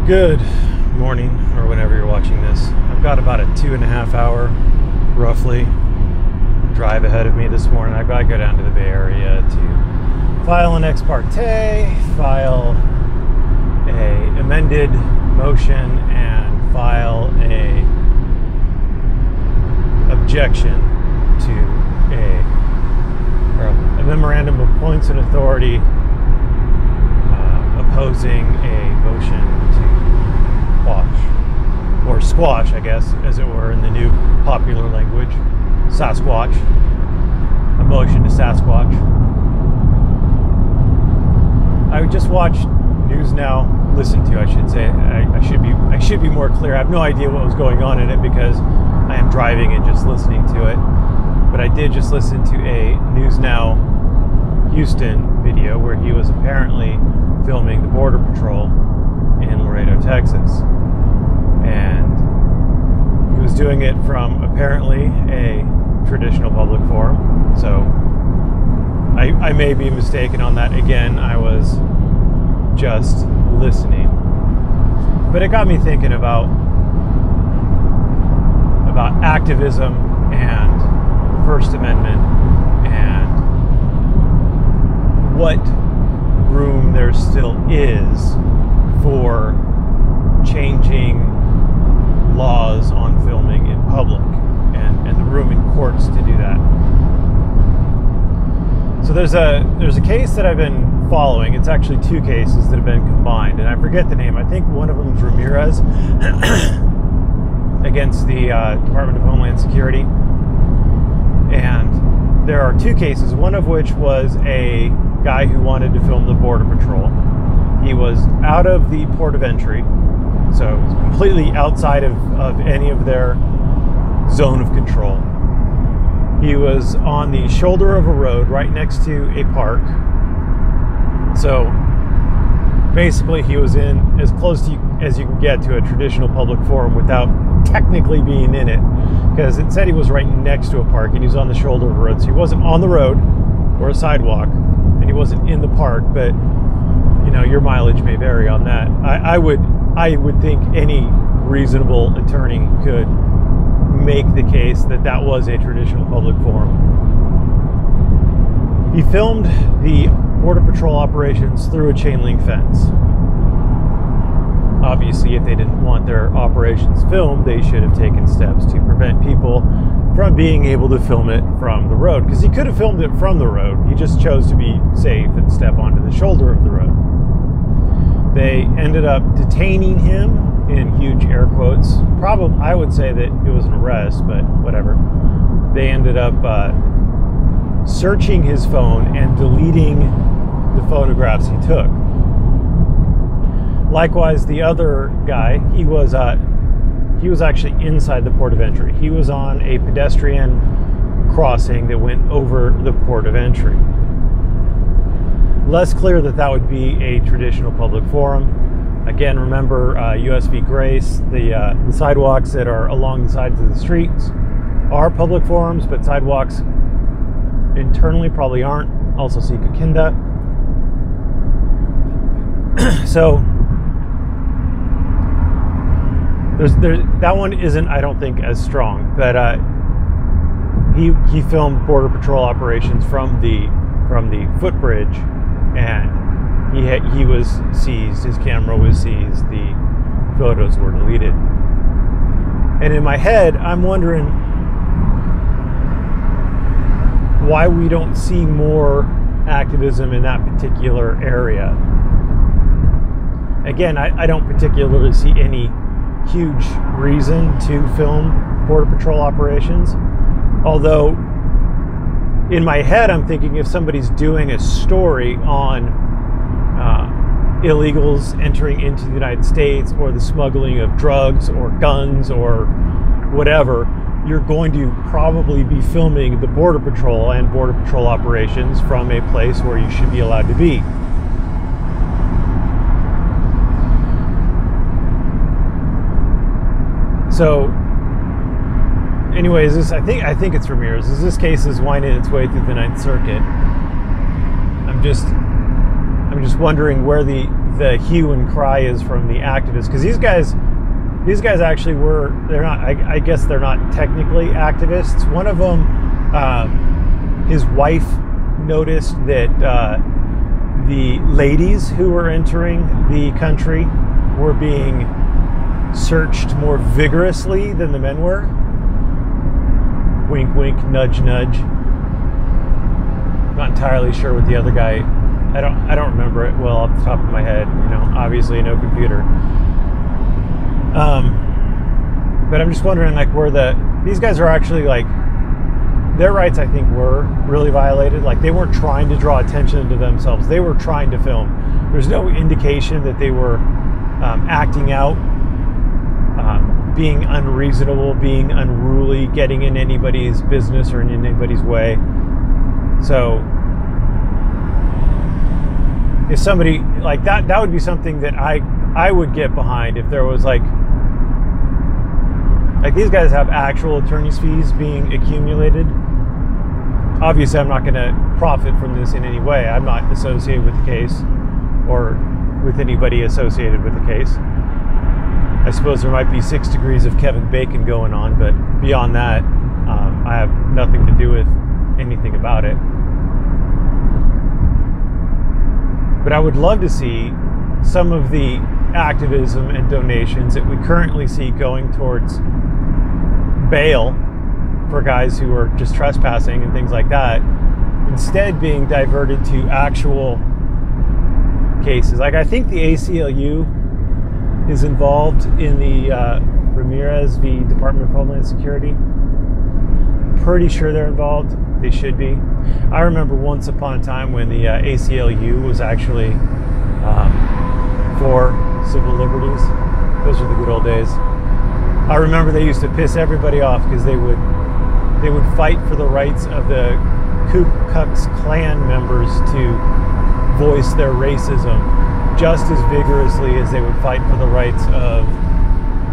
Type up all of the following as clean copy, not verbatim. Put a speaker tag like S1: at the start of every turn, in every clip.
S1: Good morning, or whenever you're watching this. I've got about a 2.5 hour, roughly, drive ahead of me this morning. I've got to go down to the Bay Area to file an ex parte, file a amended motion, and file a objection to a memorandum of points and authority opposing a motion to quash, or squash, I guess, as it were, in the new popular language, Sasquatch, a motion to Sasquatch. I just watched News Now, listened to, I should say. I should be more clear. I have no idea what was going on in it because I am driving and just listening to it. But I did just listen to a News Now Houston video where he was apparently filming the Border Patrol in Laredo, Texas. And he was doing it from apparently a traditional public forum. So I may be mistaken on that. Again, I was just listening. But it got me thinking about activism and the First Amendment and what room there still is for changing laws on filming in public and the room in courts to do that. So there's a case that I've been following. It's actually two cases that have been combined, and I forget the name. I think one of them is Ramirez against the Department of Homeland Security. And there are two cases, one of which was a guy who wanted to film the Border Patrol. He was out of the port of entry, so completely outside of any of their zone of control. He was on the shoulder of a road right next to a park. So basically he was in as close to as you can get to a traditional public forum without technically being in it, because it said he was right next to a park and he was on the shoulder of a road. So he wasn't on the road or a sidewalk, and he wasn't in the park, but you know, your mileage may vary on that. I would think any reasonable attorney could make the case that that was a traditional public forum. He filmed the Border Patrol operations through a chain link fence. Obviously, if they didn't want their operations filmed, they should have taken steps to prevent people from being able to film it from the road, because he could have filmed it from the road. He just chose to be safe and step onto the shoulder of the road. They ended up detaining him, in huge air quotes. Probably, I would say that it was an arrest, but whatever. They ended up searching his phone and deleting the photographs he took. Likewise, the other guy, he was actually inside the port of entry. He was on a pedestrian crossing that went over the port of entry. Less clear that that would be a traditional public forum. Again, remember US v. Grace, the sidewalks that are along the sides of the streets are public forums, but sidewalks internally probably aren't. Also see Kakinda. So that one isn't, I don't think, as strong, but he filmed Border Patrol operations from the footbridge, and he was seized, his camera was seized, the photos were deleted. And in my head, I'm wondering why we don't see more activism in that particular area. Again, I don't particularly see any huge reason to film Border Patrol operations, although in my head I'm thinking if somebody's doing a story on illegals entering into the United States, or the smuggling of drugs or guns or whatever, you're going to probably be filming the Border Patrol and Border Patrol operations from a place where you should be allowed to be. So anyways, I think it's Ramirez. This case is winding its way through the Ninth Circuit. I'm just wondering where the the hue and cry is from the activists, because these guys actually were, they're not, I guess they're not technically activists. One of them, his wife noticed that the ladies who were entering the country were being searched more vigorously than the men were. Wink, wink, nudge, nudge. Not entirely sure what the other guy, I don't remember it well off the top of my head, you know, obviously no computer. But I'm just wondering, like, where these guys are actually, like, their rights, I think, were really violated. Like, they weren't trying to draw attention to themselves. They were trying to film. There's no indication that they were acting out, being unreasonable, being unruly, getting in anybody's business or in anybody's way. So if somebody like that would be something that I would get behind, if there was like these guys have actual attorney's fees being accumulated. Obviously, I'm not going to profit from this in any way. I'm not associated with the case or with anybody associated with the case. I suppose there might be 6 degrees of Kevin Bacon going on, but beyond that, I have nothing to do with anything about it. But I would love to see some of the activism and donations that we currently see going towards bail for guys who are just trespassing and things like that, instead being diverted to actual cases. Like, I think the ACLU is involved in the Ramirez v. Department of Homeland Security. Pretty sure they're involved. They should be. I remember once upon a time when the ACLU was actually for civil liberties. Those are the good old days. I remember they used to piss everybody off because they would fight for the rights of the Ku Klux Klan members to voice their racism just as vigorously as they would fight for the rights of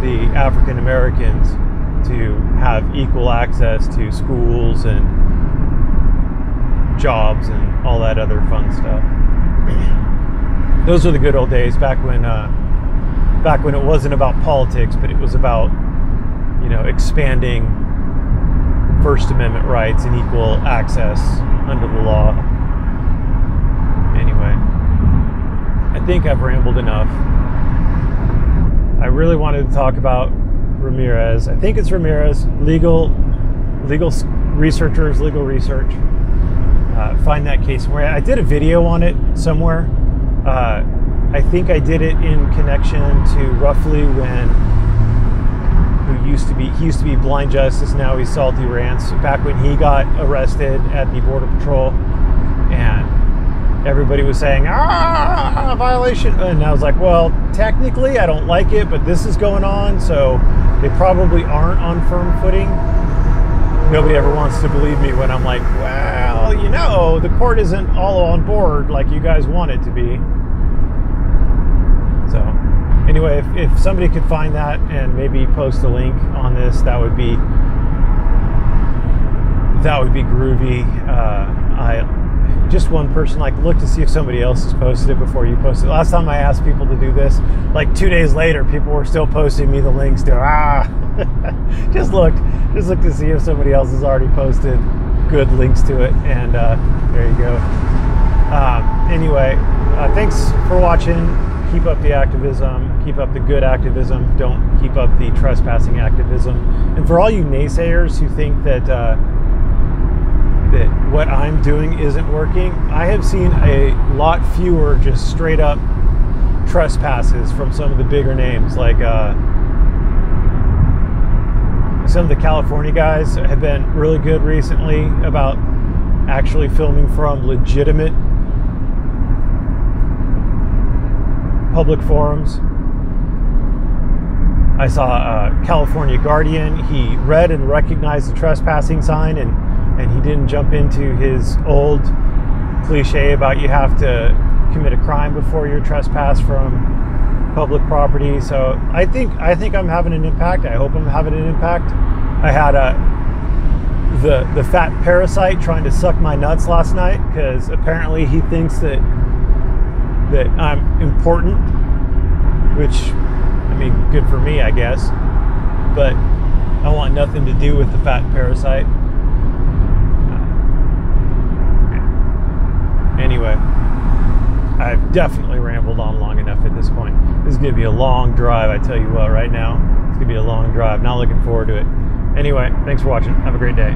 S1: the African Americans to have equal access to schools and jobs and all that other fun stuff. Those are the good old days, back when it wasn't about politics, but it was about, you know, expanding First Amendment rights and equal access under the law. Anyway, I think I've rambled enough. I really wanted to talk about Ramirez. I think it's Ramirez. Legal researchers, legal research. Find that case somewhere. I did a video on it somewhere. I think I did it in connection to roughly when he used to be Blind Justice, now he's Salty Rants, back when he got arrested at the Border Patrol, and everybody was saying, violation, and I was like, well, technically I don't like it, but this is going on, so they probably aren't on firm footing. Nobody ever wants to believe me when I'm like, well, you know, the court isn't all on board like you guys want it to be. So anyway, if somebody could find that and maybe post a link on this, that would be groovy. Just one person, like, look to see if somebody else has posted it before you post it. Last time I asked people to do this, like 2 days later, people were still posting me the links to just look to see if somebody else has already posted good links to it, and there you go. Anyway, thanks for watching. Keep up the activism, keep up the good activism, don't keep up the trespassing activism. And for all you naysayers who think that that what I'm doing isn't working, I have seen a lot fewer just straight up trespasses from some of the bigger names. Like some of the California guys have been really good recently about actually filming from legitimate public forums. I saw California Guardian. He read and recognized the trespassing sign, and he didn't jump into his old cliche about you have to commit a crime before you're trespassed from public property. So I think I'm having an impact. I hope I'm having an impact. I had the fat parasite trying to suck my nuts last night because apparently he thinks that that I'm important, which, I mean, good for me, I guess, but I want nothing to do with the fat parasite. Anyway, I've definitely rambled on long enough at this point. This is going to be a long drive, I tell you what, right now. It's going to be a long drive. Not looking forward to it. Anyway, thanks for watching. Have a great day.